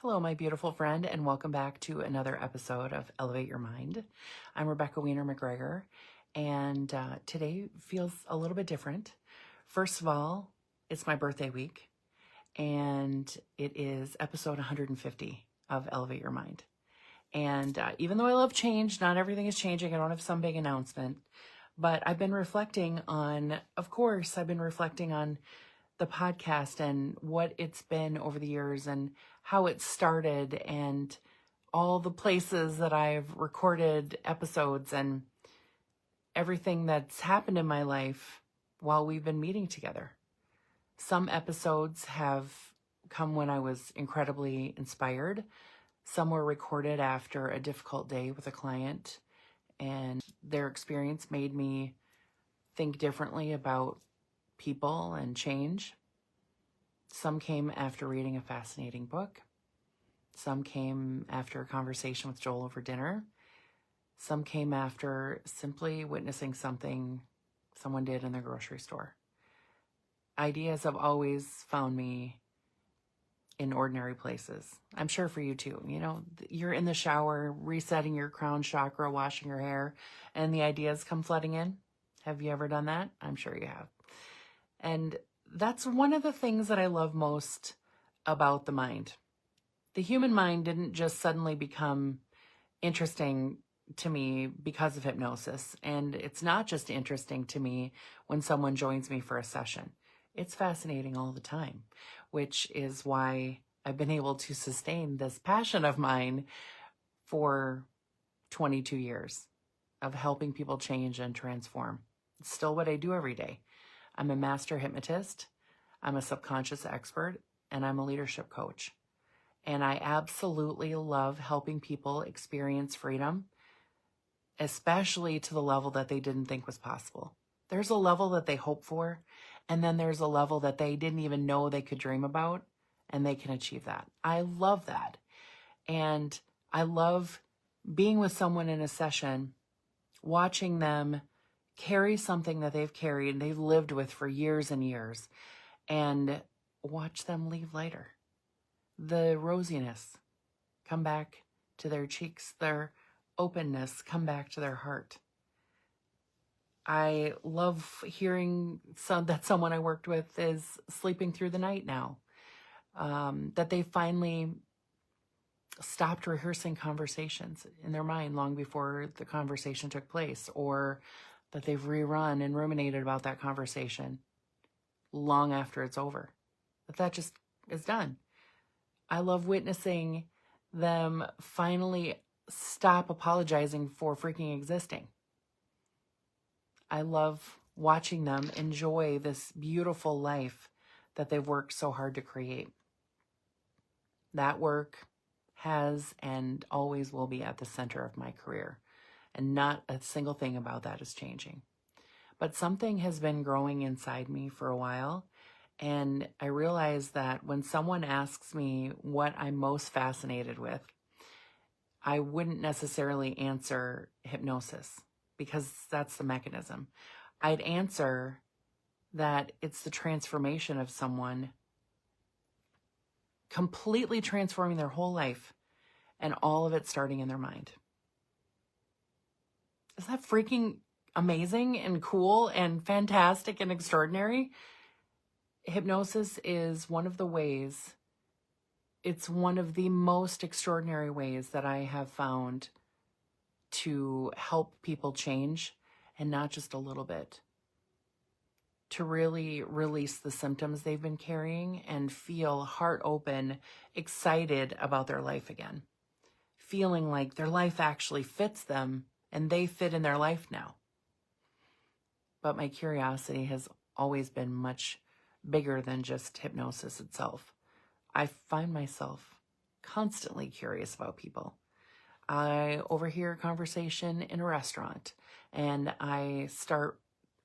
Hello, my beautiful friend, and welcome back to another episode of Elevate Your Mind. I'm Rebecca Weiner McGregor, and today feels a little bit different. First of all, it's my birthday week, and it is episode 150 of Elevate Your Mind. And even though I love change, not everything is changing. I don't have some big announcement, but I've been reflecting on, the podcast and what it's been over the years and how it started and all the places that I've recorded episodes and everything that's happened in my life while we've been meeting together. Some episodes have come when I was incredibly inspired. Some were recorded after a difficult day with a client, and their experience made me think differently about people and change. Some came after reading a fascinating book. Some came after a conversation with Joel over dinner. Some came after simply witnessing something someone did in the grocery store. Ideas have always found me in ordinary places. I'm sure for you too. You know, you're in the shower, resetting your crown chakra, washing your hair, and the ideas come flooding in. Have you ever done that? I'm sure you have. And that's one of the things that I love most about the mind. The human mind didn't just suddenly become interesting to me because of hypnosis. And it's not just interesting to me when someone joins me for a session. It's fascinating all the time, which is why I've been able to sustain this passion of mine for 22 years of helping people change and transform. It's still what I do every day. I'm a master hypnotist, I'm a subconscious expert, and I'm a leadership coach. And I absolutely love helping people experience freedom, especially to the level that they didn't think was possible. There's a level that they hope for, and then there's a level that they didn't even know they could dream about, and they can achieve that. I love that. And I love being with someone in a session, watching them carry something that they've carried and they've lived with for years and years, and watch them leave lighter. The rosiness come back to their cheeks, their openness come back to their heart. I love hearing that someone I worked with is sleeping through the night now, that they finally stopped rehearsing conversations in their mind long before the conversation took place, or that they've rerun and ruminated about that conversation long after it's over. That just is done. I love witnessing them finally stop apologizing for freaking existing. I love watching them enjoy this beautiful life that they've worked so hard to create. That work has and always will be at the center of my career. And not a single thing about that is changing. But something has been growing inside me for a while. And I realize that when someone asks me what I'm most fascinated with, I wouldn't necessarily answer hypnosis because that's the mechanism. I'd answer that it's the transformation of someone completely transforming their whole life and all of it starting in their mind. Isn't that freaking amazing and cool and fantastic and extraordinary? Hypnosis is one of the ways, it's one of the most extraordinary ways that I have found to help people change, and not just a little bit. To really release the symptoms they've been carrying and feel heart open, excited about their life again. Feeling like their life actually fits them and they fit in their life now. But my curiosity has always been much bigger than just hypnosis itself. I find myself constantly curious about people. I overhear a conversation in a restaurant and I start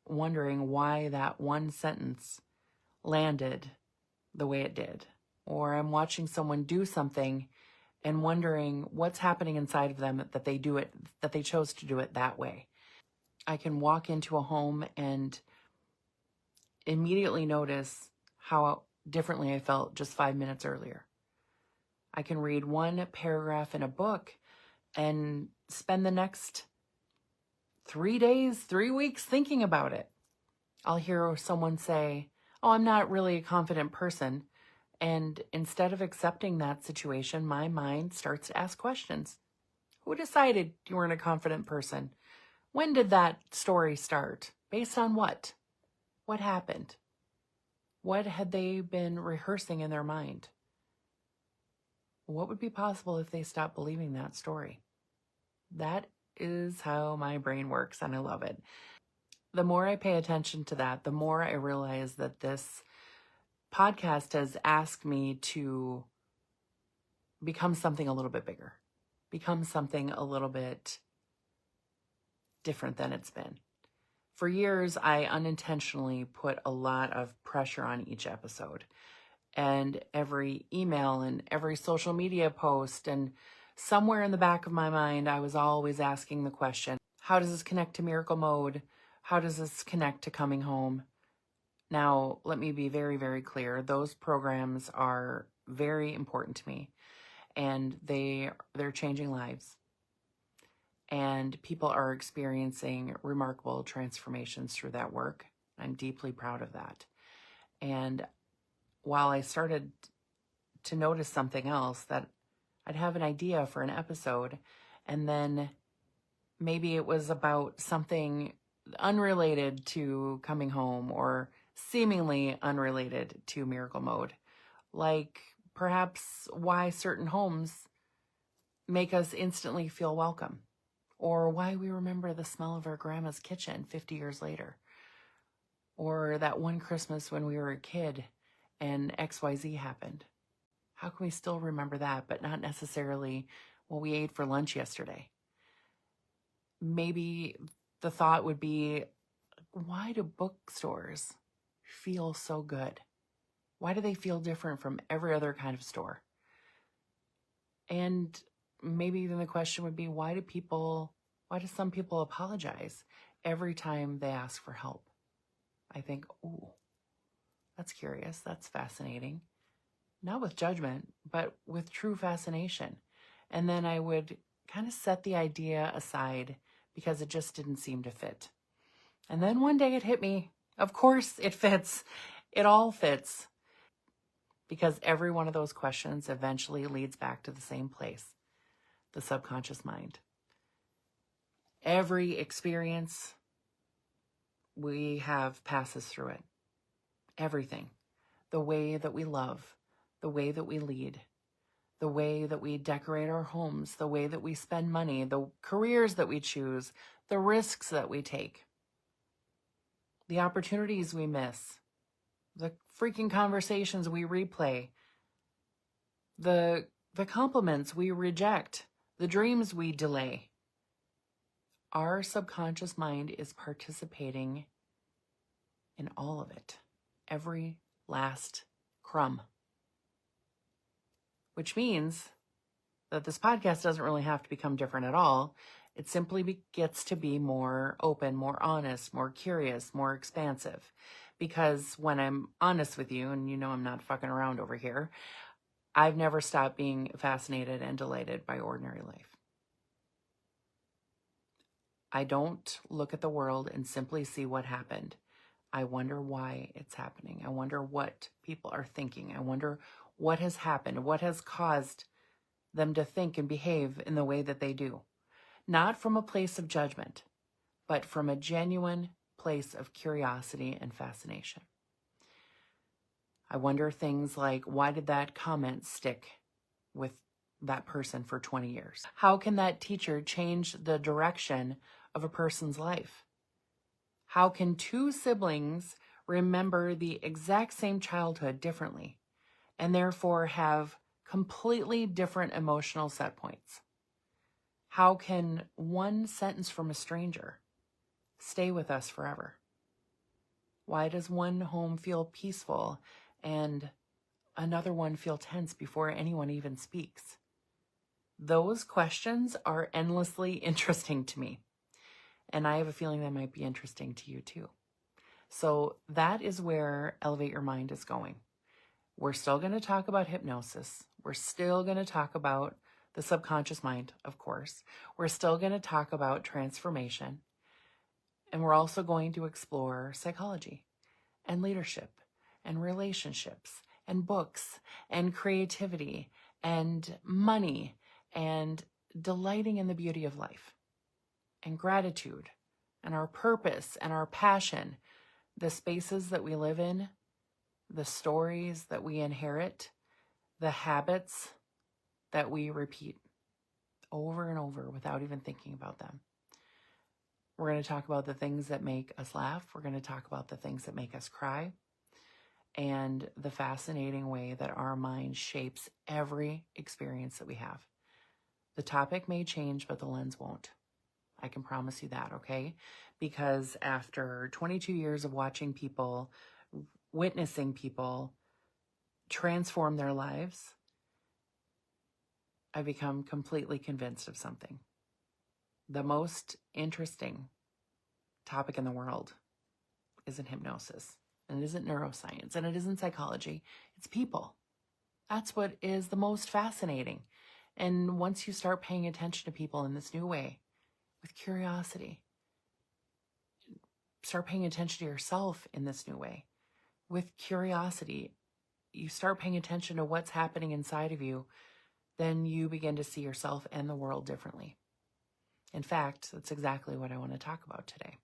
wondering why that one sentence landed the way it did. Or I'm watching someone do something and wondering what's happening inside of them that they chose to do it that way. I can walk into a home and immediately notice how differently I felt just 5 minutes earlier. I can read one paragraph in a book and spend the next 3 days, 3 weeks thinking about it. I'll hear someone say, "Oh, I'm not really a confident person." And instead of accepting that situation, my mind starts to ask questions. Who decided you weren't a confident person? When did that story start? Based on what? What happened? What had they been rehearsing in their mind? What would be possible if they stopped believing that story? That is how my brain works, and I love it. The more I pay attention to that, the more I realize that this podcast has asked me to become something a little bit bigger, become something a little bit different than it's been. For years, I unintentionally put a lot of pressure on each episode, and every email and every social media post, and somewhere in the back of my mind, I was always asking the question, how does this connect to Miracle Mode? How does this connect to Coming Home? Now, let me be very, very clear. Those programs are very important to me, and they're changing lives. And people are experiencing remarkable transformations through that work. I'm deeply proud of that. And while I started to notice something else, that I'd have an idea for an episode, and then maybe it was about something unrelated to Coming Home or seemingly unrelated to Miracle Mode, like perhaps why certain homes make us instantly feel welcome, or why we remember the smell of our grandma's kitchen 50 years later, or that one Christmas when we were a kid and XYZ happened. How can we still remember that, but not necessarily what we ate for lunch yesterday? Maybe the thought would be, why do bookstores feel so good? Why do they feel different from every other kind of store? And maybe then the question would be, why do some people apologize every time they ask for help? I think, ooh, that's curious. That's fascinating. Not with judgment, but with true fascination. And then I would kind of set the idea aside because it just didn't seem to fit. And then one day it hit me. Of course it fits. It all fits. Because every one of those questions eventually leads back to the same place, the subconscious mind. Every experience we have passes through it. Everything. The way that we love, the way that we lead, the way that we decorate our homes, the way that we spend money, the careers that we choose, the risks that we take, the opportunities we miss, the freaking conversations we replay, the compliments we reject, the dreams we delay. Our subconscious mind is participating in all of it, every last crumb. Which means that this podcast doesn't really have to become different at all. It simply gets to be more open, more honest, more curious, more expansive. Because when I'm honest with you, and you know I'm not fucking around over here, I've never stopped being fascinated and delighted by ordinary life. I don't look at the world and simply see what happened. I wonder why it's happening. I wonder what people are thinking. I wonder what has happened, what has caused them to think and behave in the way that they do. Not from a place of judgment, but from a genuine place of curiosity and fascination. I wonder things like, why did that comment stick with that person for 20 years? How can that teacher change the direction of a person's life? How can two siblings remember the exact same childhood differently and therefore have completely different emotional set points? How can one sentence from a stranger stay with us forever? Why does one home feel peaceful and another one feel tense before anyone even speaks? Those questions are endlessly interesting to me. And I have a feeling that might be interesting to you too. So that is where Elevate Your Mind is going. We're still going to talk about hypnosis. We're still going to talk about the subconscious mind, of course. We're still going to talk about transformation. And we're also going to explore psychology and leadership and relationships and books and creativity and money and delighting in the beauty of life and gratitude and our purpose and our passion, the spaces that we live in, the stories that we inherit, the habits that we repeat over and over without even thinking about them. We're going to talk about the things that make us laugh. We're going to talk about the things that make us cry, and the fascinating way that our mind shapes every experience that we have. The topic may change, but the lens won't. I can promise you that, okay? Because after 22 years of watching people, witnessing people transform their lives, I've become completely convinced of something. The most interesting topic in the world isn't hypnosis, and it isn't neuroscience, and it isn't psychology. It's people. That's what is the most fascinating. And once you start paying attention to people in this new way, with curiosity, start paying attention to yourself in this new way, with curiosity, you start paying attention to what's happening inside of you, then you begin to see yourself and the world differently. In fact, that's exactly what I want to talk about today.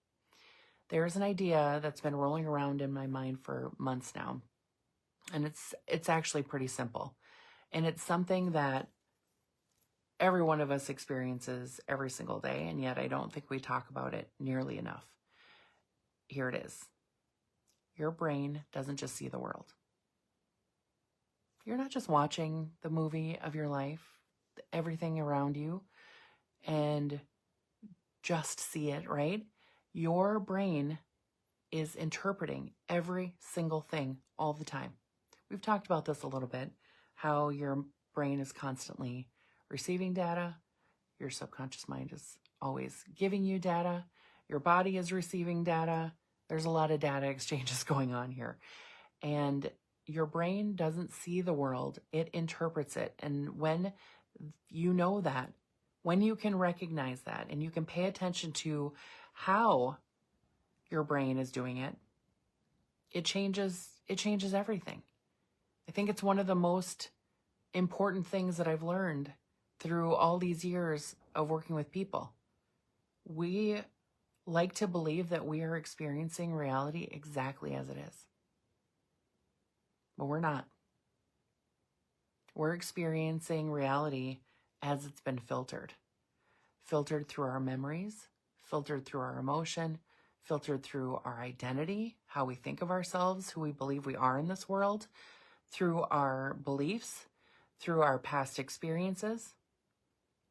There's an idea that's been rolling around in my mind for months now, and it's actually pretty simple. And it's something that every one of us experiences every single day, and yet I don't think we talk about it nearly enough. Here it is. Your brain doesn't just see the world. You're not just watching the movie of your life, everything around you, and just see it, right? Your brain is interpreting every single thing all the time. We've talked about this a little bit, how your brain is constantly receiving data. Your subconscious mind is always giving you data. Your body is receiving data. There's a lot of data exchanges going on here. And your brain doesn't see the world, it interprets it. And when you know that, when you can recognize that, and you can pay attention to how your brain is doing it, it changes everything. I think it's one of the most important things that I've learned through all these years of working with people. We like to believe that we are experiencing reality exactly as it is. But we're not. We're experiencing reality as it's been filtered. Filtered through our memories, filtered through our emotion, filtered through our identity, how we think of ourselves, who we believe we are in this world, through our beliefs, through our past experiences.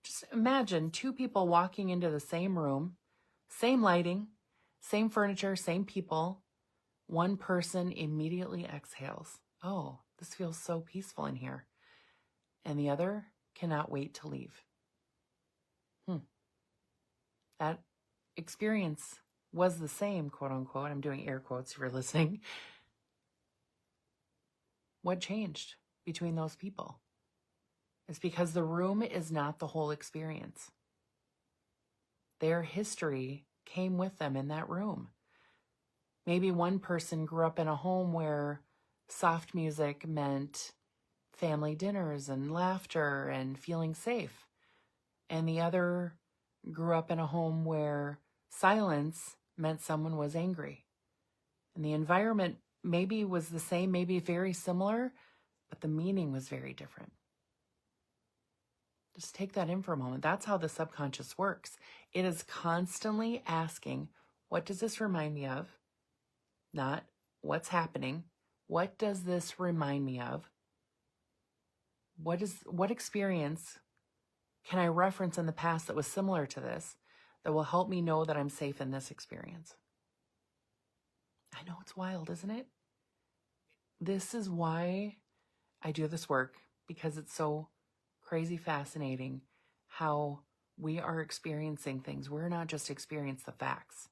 Just imagine two people walking into the same room, same lighting, same furniture, same people. One person immediately exhales. Oh, this feels so peaceful in here. And the other cannot wait to leave. That experience was the same, quote unquote. I'm doing air quotes if you're listening. What changed between those people? It's because the room is not the whole experience. Their history came with them in that room. Maybe one person grew up in a home where soft music meant family dinners and laughter and feeling safe. And the other grew up in a home where silence meant someone was angry. And the environment maybe was the same, maybe very similar, but the meaning was very different. Just take that in for a moment. That's how the subconscious works. It is constantly asking, what does this remind me of? Not what's happening. What does this remind me of? What experience can I reference in the past that was similar to this that will help me know that I'm safe in this experience? I know it's wild, isn't it? This is why I do this work, because it's so crazy fascinating how we are experiencing things. We're not just experiencing the facts.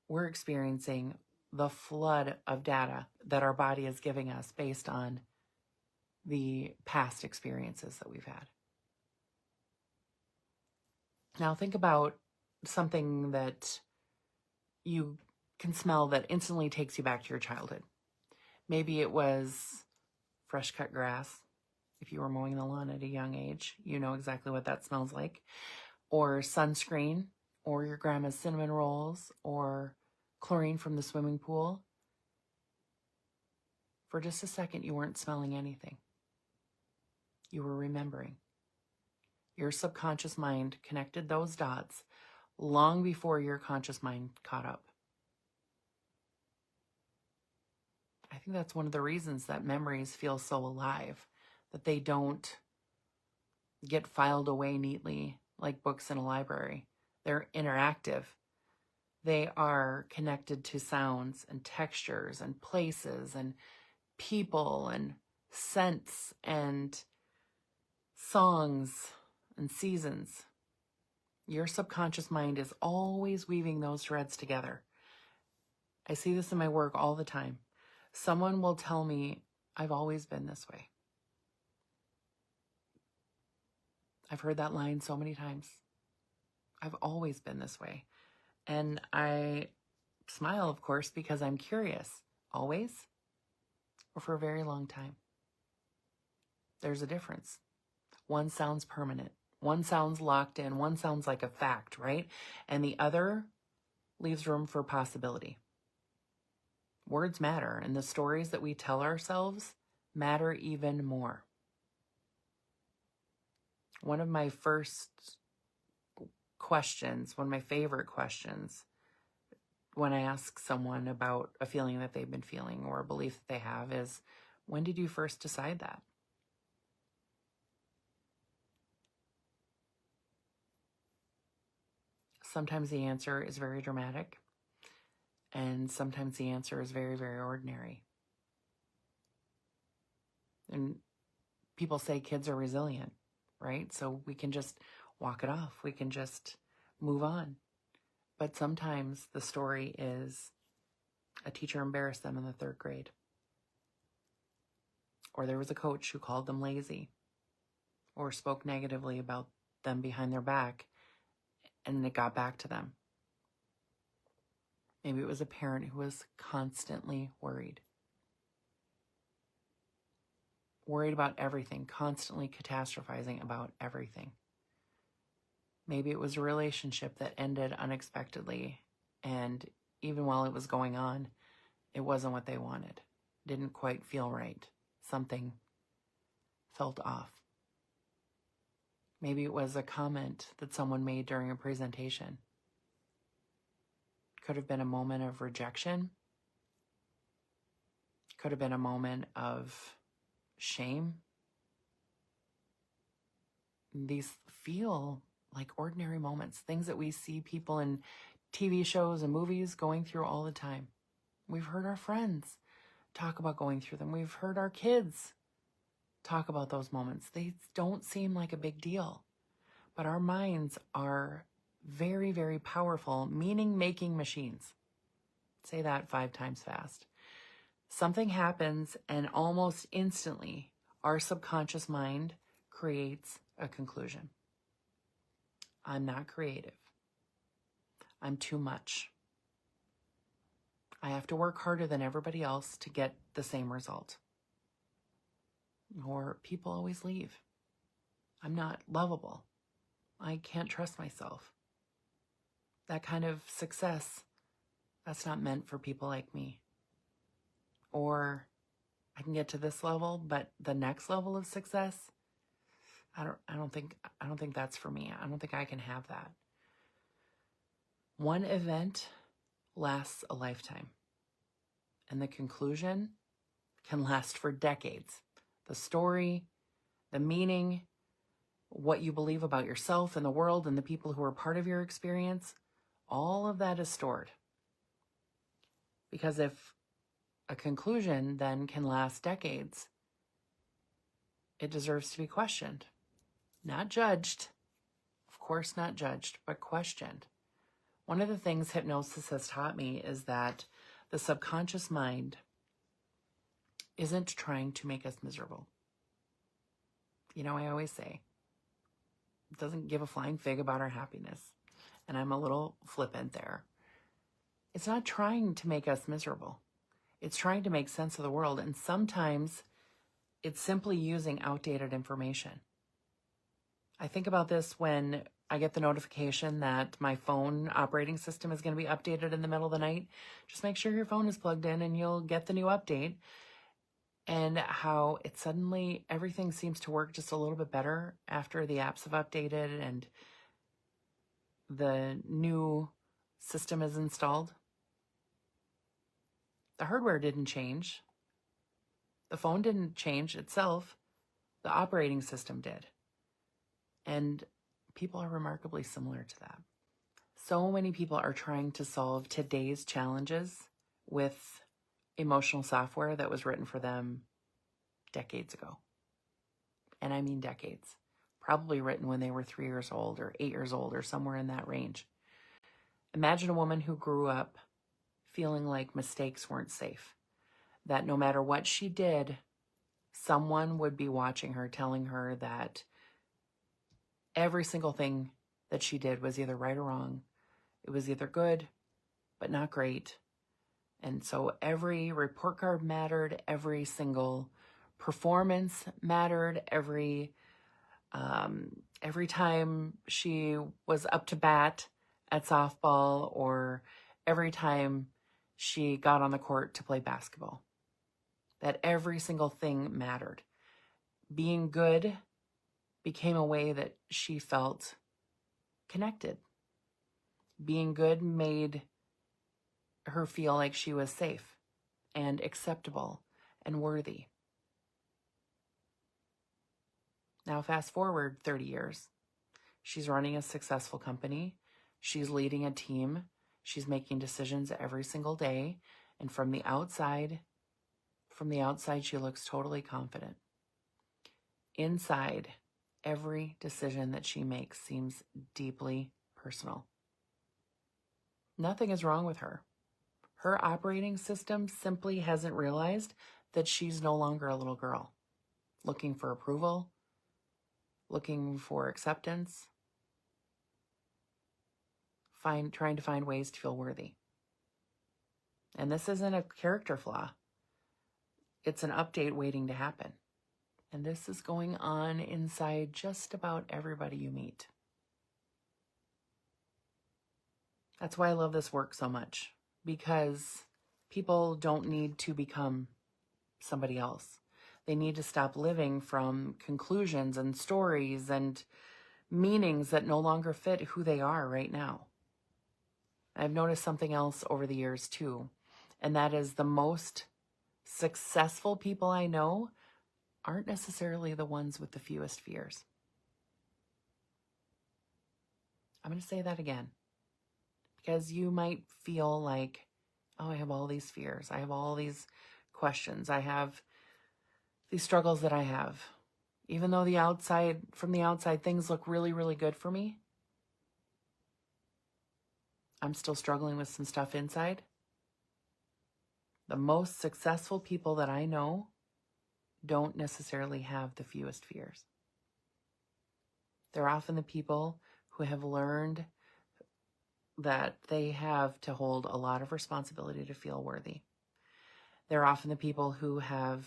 We're experiencing the flood of data that our body is giving us based on the past experiences that we've had. Now think about something that you can smell that instantly takes you back to your childhood. Maybe it was fresh cut grass. If you were mowing the lawn at a young age, you know exactly what that smells like. Or sunscreen, or your grandma's cinnamon rolls, or chlorine from the swimming pool. For just a second, you weren't smelling anything. You were remembering. Your subconscious mind connected those dots long before your conscious mind caught up. I think that's one of the reasons that memories feel so alive, that they don't get filed away neatly like books in a library. They're interactive. They are connected to sounds and textures and places and people and scents and songs and seasons. Your subconscious mind is always weaving those threads together. I see this in my work all the time. Someone will tell me, I've always been this way. I've heard that line so many times. I've always been this way. And I smile, of course, because I'm curious. Always? Or for a very long time? There's a difference. One sounds permanent. One sounds locked in. One sounds like a fact, right? And the other leaves room for possibility. Words matter, and the stories that we tell ourselves matter even more. One of my first questions, one of my favorite questions, when I ask someone about a feeling that they've been feeling or a belief that they have is, when did you first decide that? Sometimes the answer is very dramatic, and sometimes the answer is very, very ordinary. And people say kids are resilient, right? So we can just walk it off. We can just move on. But sometimes the story is a teacher embarrassed them in the 3rd grade. Or there was a coach who called them lazy or spoke negatively about them behind their back, and it got back to them. Maybe it was a parent who was constantly worried about everything, constantly catastrophizing about everything. Maybe it was a relationship that ended unexpectedly, and even while it was going on, it wasn't what they wanted. Didn't quite feel right. Something felt off. Maybe it was a comment that someone made during a presentation. Could have been a moment of rejection. Could have been a moment of shame. These feel like ordinary moments, things that we see people in TV shows and movies going through all the time. We've heard our friends talk about going through them. We've heard our kids talk about those moments. They don't seem like a big deal, but our minds are very, very powerful, meaning-making machines. Say that 5 times fast. Something happens, and almost instantly, our subconscious mind creates a conclusion. I'm not creative. I'm too much. I have to work harder than everybody else to get the same result. Or people always leave. I'm not lovable. I can't trust myself. That kind of success, that's not meant for people like me. Or I can get to this level, but the next level of success, I don't think that's for me. I don't think I can have that. One event lasts a lifetime, and the conclusion can last for decades. The story, the meaning, what you believe about yourself and the world and the people who are part of your experience, all of that is stored. Because if a conclusion then can last decades, it deserves to be questioned. Not judged, of course not judged, but questioned. One of the things hypnosis has taught me is that the subconscious mind isn't trying to make us miserable. I always say, it doesn't give a flying fig about our happiness. And I'm a little flippant there. It's not trying to make us miserable. It's trying to make sense of the world. And sometimes it's simply using outdated information. I think about this when I get the notification that my phone operating system is going to be updated in the middle of the night. Just make sure your phone is plugged in and you'll get the new update. And how it suddenly, everything seems to work just a little bit better after the apps have updated and the new system is installed. The hardware didn't change. The phone didn't change itself. The operating system did. And people are remarkably similar to that. So many people are trying to solve today's challenges with emotional software that was written for them decades ago. And I mean decades. Probably written when they were 3 years old or 8 years old or somewhere in that range. Imagine a woman who grew up feeling like mistakes weren't safe. That no matter what she did, someone would be watching her, telling her that every single thing that she did was either right or wrong. It was either good, but not great. And so every report card mattered, every single performance mattered, every time she was up to bat at softball or every time she got on the court to play basketball. That every single thing mattered. Being good became a way that she felt connected. Being good made her feel like she was safe and acceptable and worthy. Now fast forward 30 years. She's running a successful company. She's leading a team. She's making decisions every single day. And from the outside, she looks totally confident. Inside, every decision that she makes seems deeply personal. Nothing is wrong with her. Her operating system simply hasn't realized that she's no longer a little girl, looking for approval, looking for acceptance, trying to find ways to feel worthy. And this isn't a character flaw. It's an update waiting to happen. And this is going on inside just about everybody you meet. That's why I love this work so much, because people don't need to become somebody else. They need to stop living from conclusions and stories and meanings that no longer fit who they are right now. I've noticed something else over the years too, and that is the most successful people I know aren't necessarily the ones with the fewest fears. I'm going to say that again, because you might feel like, oh, I have all these fears. I have all these questions. I have these struggles that I have. Even though from the outside, things look really, really good for me, I'm still struggling with some stuff inside. The most successful people that I know don't necessarily have the fewest fears. They're often the people who have learned that they have to hold a lot of responsibility to feel worthy. They're often the people who have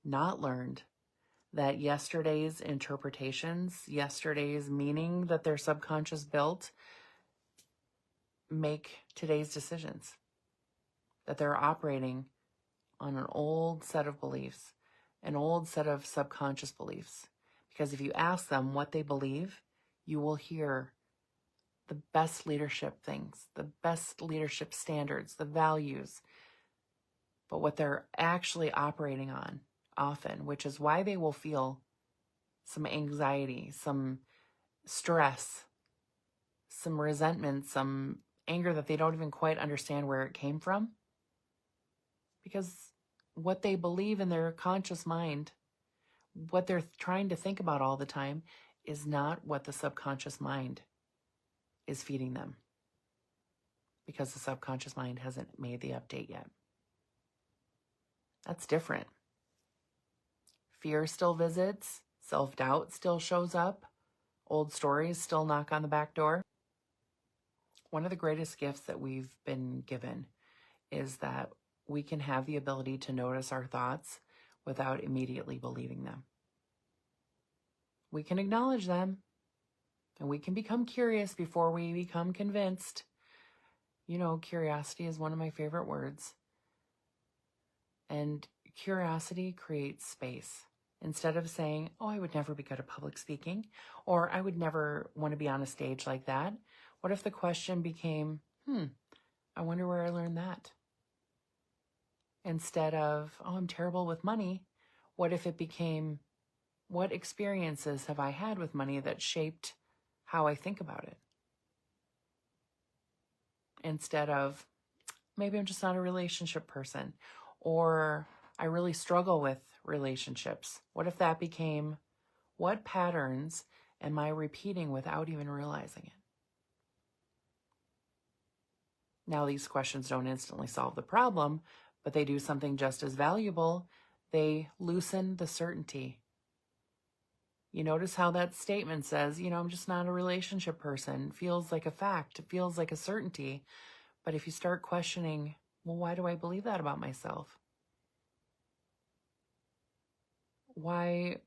not learned that yesterday's interpretations, yesterday's meaning that their subconscious built, make today's decisions. That they're operating on an old set of beliefs, an old set of subconscious beliefs. Because if you ask them what they believe, you will hear the best leadership things, the best leadership standards, the values. But what they're actually operating on often, which is why they will feel some anxiety, some stress, some resentment, some anger that they don't even quite understand where it came from. Because what they believe in their conscious mind, what they're trying to think about all the time, is not what the subconscious mind is feeding them. Because the subconscious mind hasn't made the update yet. That's different. Fear still visits, Self-doubt still shows up. Old stories still knock on the back door. One of the greatest gifts that we've been given is that we can have the ability to notice our thoughts without immediately believing them. We can acknowledge them, and we can become curious before we become convinced. You know, curiosity is one of my favorite words. And curiosity creates space. Instead of saying, oh, I would never be good at public speaking, or I would never want to be on a stage like that, what if the question became, I wonder where I learned that? Instead of, oh, I'm terrible with money, what if it became, what experiences have I had with money that shaped how I think about it? Instead of, maybe I'm just not a relationship person, or I really struggle with relationships. What if that became, what patterns am I repeating without even realizing it? Now, these questions don't instantly solve the problem, but they do something just as valuable. They loosen the certainty. You notice how that statement says, I'm just not a relationship person. It feels like a fact. It feels like a certainty. But if you start questioning, well, why do I believe that about myself? Why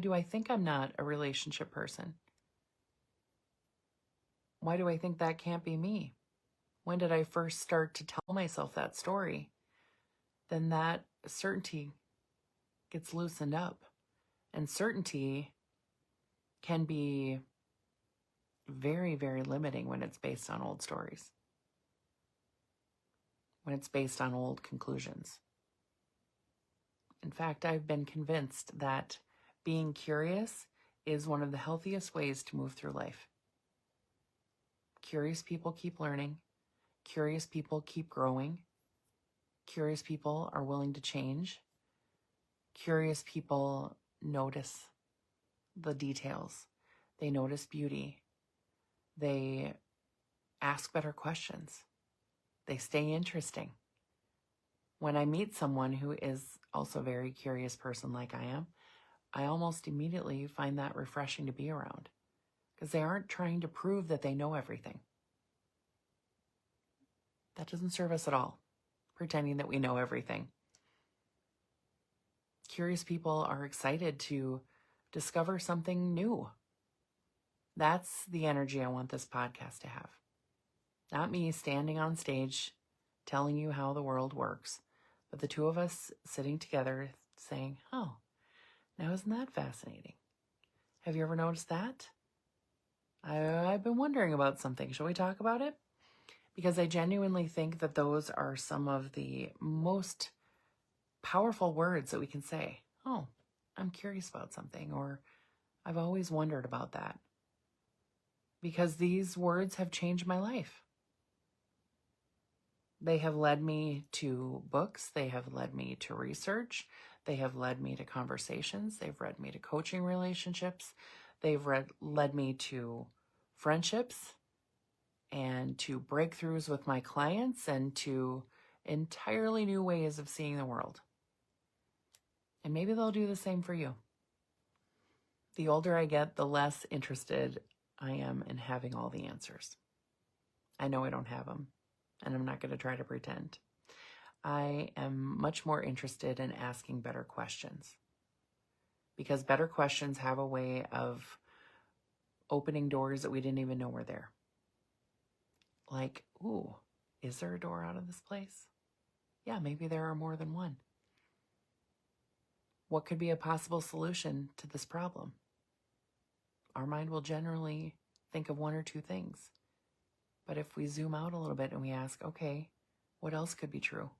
do I think I'm not a relationship person? Why do I think that can't be me? When did I first start to tell myself that story? Then that certainty gets loosened up. And certainty can be very, very limiting when it's based on old stories, when it's based on old conclusions. In fact, I've been convinced that being curious is one of the healthiest ways to move through life. Curious people keep learning. Curious people keep growing. Curious people are willing to change. Curious people notice the details. They notice beauty. They ask better questions. They stay interesting. When I meet someone who is also a very curious person like I am, I almost immediately find that refreshing to be around because they aren't trying to prove that they know everything. That doesn't serve us at all, pretending that we know everything. Curious people are excited to discover something new. That's the energy I want this podcast to have. Not me standing on stage telling you how the world works, but the two of us sitting together saying, oh, now isn't that fascinating? Have you ever noticed that? I've been wondering about something. Shall we talk about it? Because I genuinely think that those are some of the most powerful words that we can say. Oh, I'm curious about something, or I've always wondered about that. Because these words have changed my life. They have led me to books. They have led me to research. They have led me to conversations. They've led me to coaching relationships. They've led me to friendships and to breakthroughs with my clients and to entirely new ways of seeing the world. And maybe they'll do the same for you. The older I get, the less interested I am in having all the answers. I know I don't have them, and I'm not going to try to pretend. I am much more interested in asking better questions, because better questions have a way of opening doors that we didn't even know were there. Like, ooh, is there a door out of this place? Yeah, maybe there are more than one. What could be a possible solution to this problem? Our mind will generally think of one or two things. But if we zoom out a little bit and we ask, okay, what else could be true?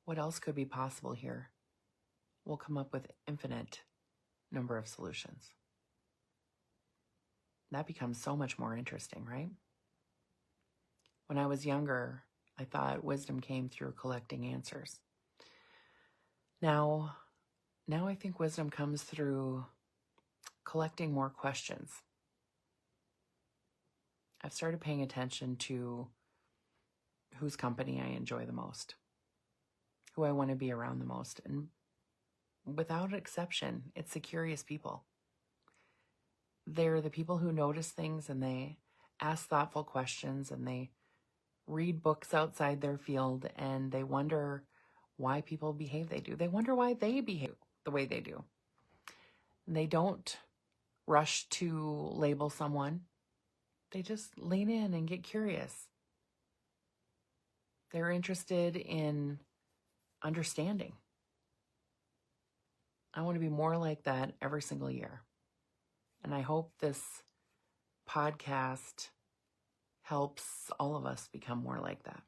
What else could be possible here? We'll come up with infinite number of solutions. That becomes so much more interesting, right? When I was younger, I thought wisdom came through collecting answers. Now I think wisdom comes through collecting more questions. I've started paying attention to whose company I enjoy the most, who I want to be around the most. And without exception, it's the curious people. They're the people who notice things and they ask thoughtful questions and they read books outside their field and they wonder why people behave they do. They wonder why they behave the way they do. And they don't rush to label someone. They just lean in and get curious. They're interested in understanding. I want to be more like that every single year. And I hope this podcast helps all of us become more like that.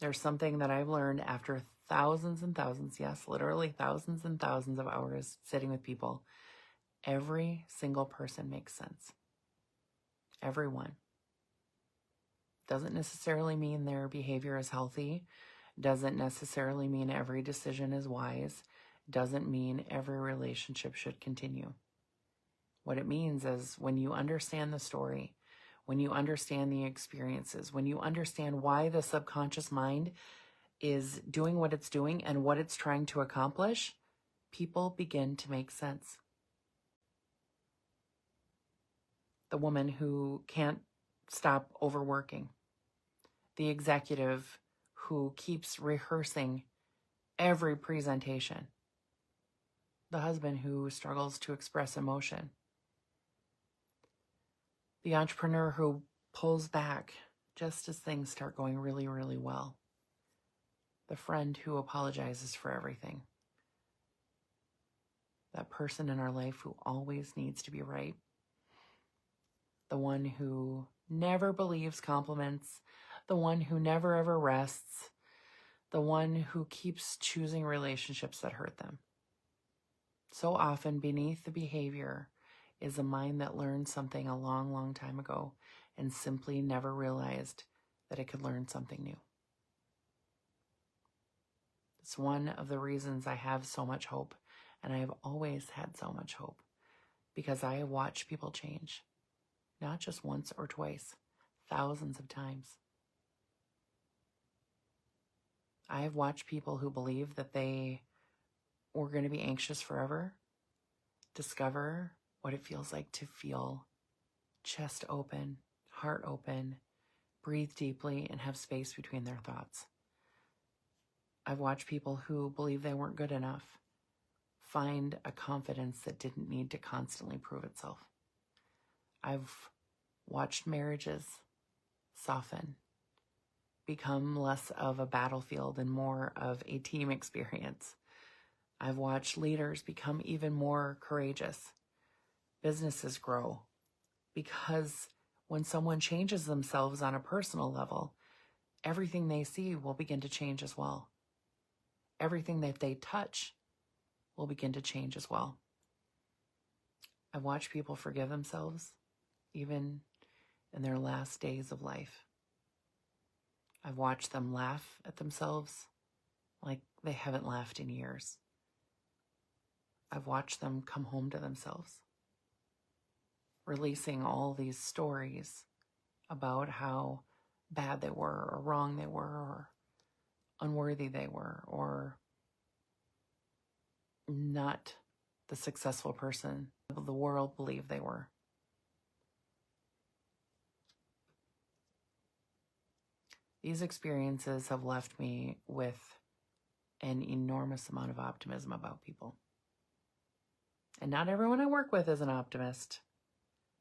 There's something that I've learned after thousands and thousands, yes, literally thousands and thousands of hours sitting with people. Every single person makes sense. Everyone. Doesn't necessarily mean their behavior is healthy. Doesn't necessarily mean every decision is wise. Doesn't mean every relationship should continue. What it means is when you understand the story, when you understand the experiences, when you understand why the subconscious mind is doing what it's doing and what it's trying to accomplish, people begin to make sense. The woman who can't stop overworking, the executive who keeps rehearsing every presentation, the husband who struggles to express emotion, the entrepreneur who pulls back just as things start going really, really well, the friend who apologizes for everything, that person in our life who always needs to be right, the one who never believes compliments, the one who never ever rests, the one who keeps choosing relationships that hurt them. So often beneath the behavior is a mind that learned something a long, long time ago and simply never realized that it could learn something new. It's one of the reasons I have so much hope, and I have always had so much hope, because I have watched people change, not just once or twice, thousands of times. I have watched people who believe that they were going to be anxious forever discover what it feels like to feel chest open, heart open, breathe deeply, and have space between their thoughts. I've watched people who believe they weren't good enough find a confidence that didn't need to constantly prove itself. I've watched marriages soften, become less of a battlefield and more of a team experience. I've watched leaders become even more courageous. Businesses grow because when someone changes themselves on a personal level, everything they see will begin to change as well. Everything that they touch will begin to change as well. I've watched people forgive themselves even in their last days of life. I've watched them laugh at themselves like they haven't laughed in years. I've watched them come home to themselves, releasing all these stories about how bad they were or wrong they were or unworthy they were or not the successful person the world believed they were. These experiences have left me with an enormous amount of optimism about people. And not everyone I work with is an optimist,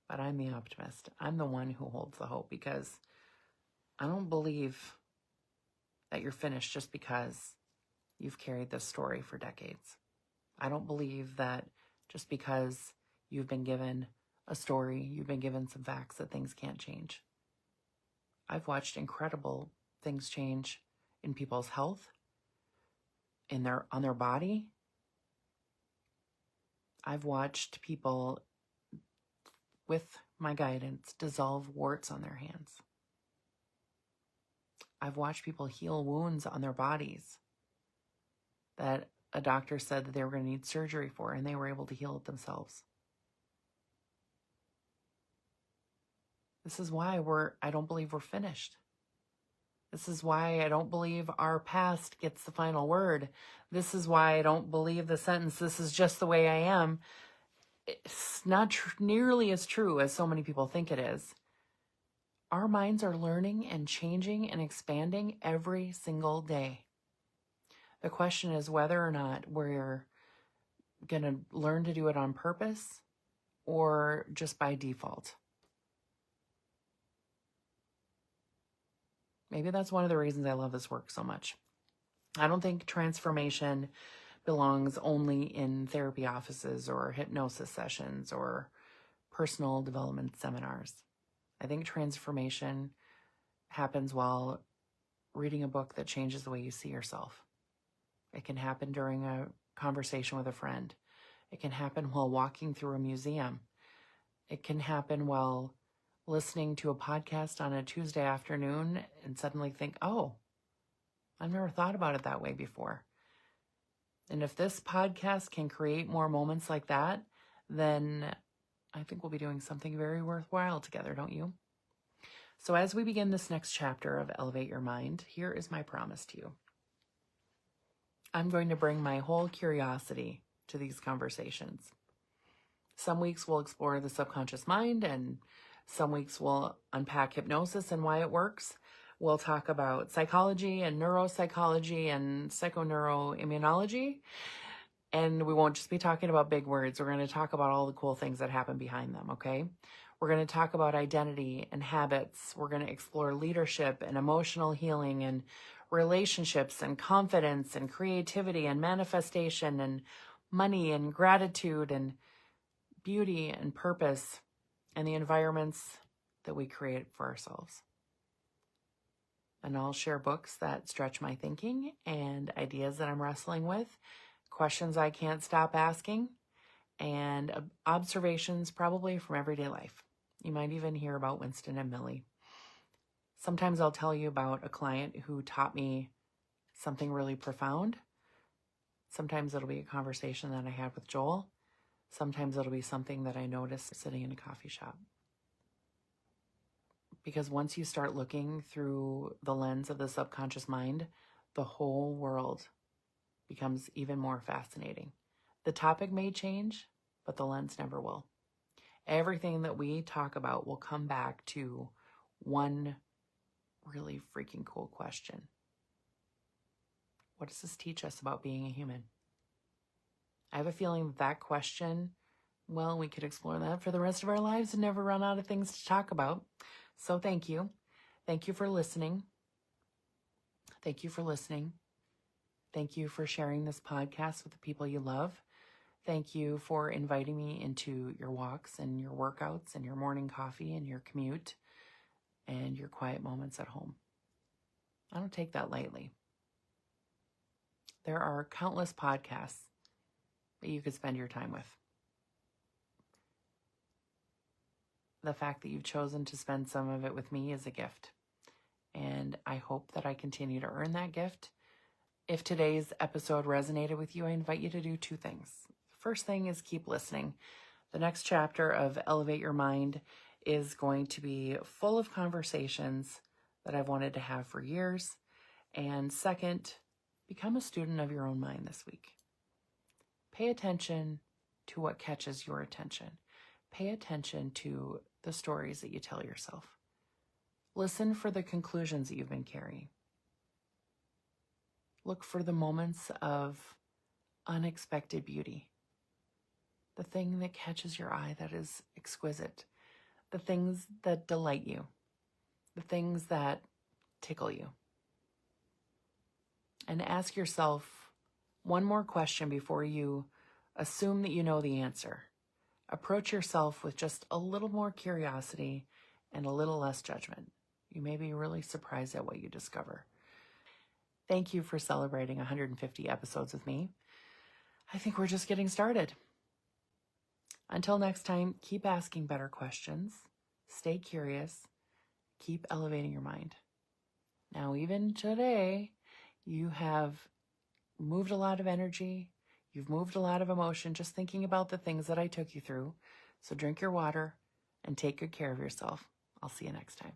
but I'm the optimist. I'm the one who holds the hope, because I don't believe that you're finished just because you've carried this story for decades. I don't believe that just because you've been given a story, you've been given some facts, that things can't change. I've watched incredible things change in people's health, on their body. I've watched people, with my guidance, dissolve warts on their hands. I've watched people heal wounds on their bodies that a doctor said that they were going to need surgery for, and they were able to heal it themselves. This is why I don't believe we're finished. This is why I don't believe our past gets the final word. This is why I don't believe the sentence, this is just the way I am. It's not nearly as true as so many people think it is. Our minds are learning and changing and expanding every single day. The question is whether or not we're going to learn to do it on purpose or just by default. Maybe that's one of the reasons I love this work so much. I don't think transformation belongs only in therapy offices or hypnosis sessions or personal development seminars. I think transformation happens while reading a book that changes the way you see yourself. It can happen during a conversation with a friend. It can happen while walking through a museum. It can happen while listening to a podcast on a Tuesday afternoon and suddenly think, oh, I've never thought about it that way before. And if this podcast can create more moments like that, then I think we'll be doing something very worthwhile together, don't you? So as we begin this next chapter of Elevate Your Mind, here is my promise to you. I'm going to bring my whole curiosity to these conversations. Some weeks we'll explore the subconscious mind, and some weeks we'll unpack hypnosis and why it works. We'll talk about psychology and neuropsychology and psychoneuroimmunology. And we won't just be talking about big words. We're going to talk about all the cool things that happen behind them, okay? We're going to talk about identity and habits. We're going to explore leadership and emotional healing and relationships and confidence and creativity and manifestation and money and gratitude and beauty and purpose and the environments that we create for ourselves. And I'll share books that stretch my thinking and ideas that I'm wrestling with, questions I can't stop asking, and observations probably from everyday life. You might even hear about Winston and Millie. Sometimes I'll tell you about a client who taught me something really profound. Sometimes it'll be a conversation that I had with Joel. Sometimes it'll be something that I noticed sitting in a coffee shop. Because once you start looking through the lens of the subconscious mind, the whole world becomes even more fascinating. The topic may change, but the lens never will. Everything that we talk about will come back to one really freaking cool question. What does this teach us about being a human? I have a feeling that question, well, we could explore that for the rest of our lives and never run out of things to talk about. So thank you. Thank you for listening. Thank you for listening. Thank you for sharing this podcast with the people you love. Thank you for inviting me into your walks and your workouts and your morning coffee and your commute and your quiet moments at home. I don't take that lightly. There are countless podcasts that you could spend your time with. The fact that you've chosen to spend some of it with me is a gift. And I hope that I continue to earn that gift. If today's episode resonated with you, I invite you to do two things. The first thing is keep listening. The next chapter of Elevate Your Mind is going to be full of conversations that I've wanted to have for years. And second, become a student of your own mind this week. Pay attention to what catches your attention. Pay attention to the stories that you tell yourself. Listen for the conclusions that you've been carrying. Look for the moments of unexpected beauty. The thing that catches your eye that is exquisite. The things that delight you. The things that tickle you. And ask yourself one more question before you assume that you know the answer. Approach yourself with just a little more curiosity and a little less judgment. You may be really surprised at what you discover. Thank you for celebrating 150 episodes with me. I think we're just getting started. Until next time, keep asking better questions. Stay curious. Keep elevating your mind. Now, even today, you have moved a lot of energy. You've moved a lot of emotion just thinking about the things that I took you through. So drink your water and take good care of yourself. I'll see you next time.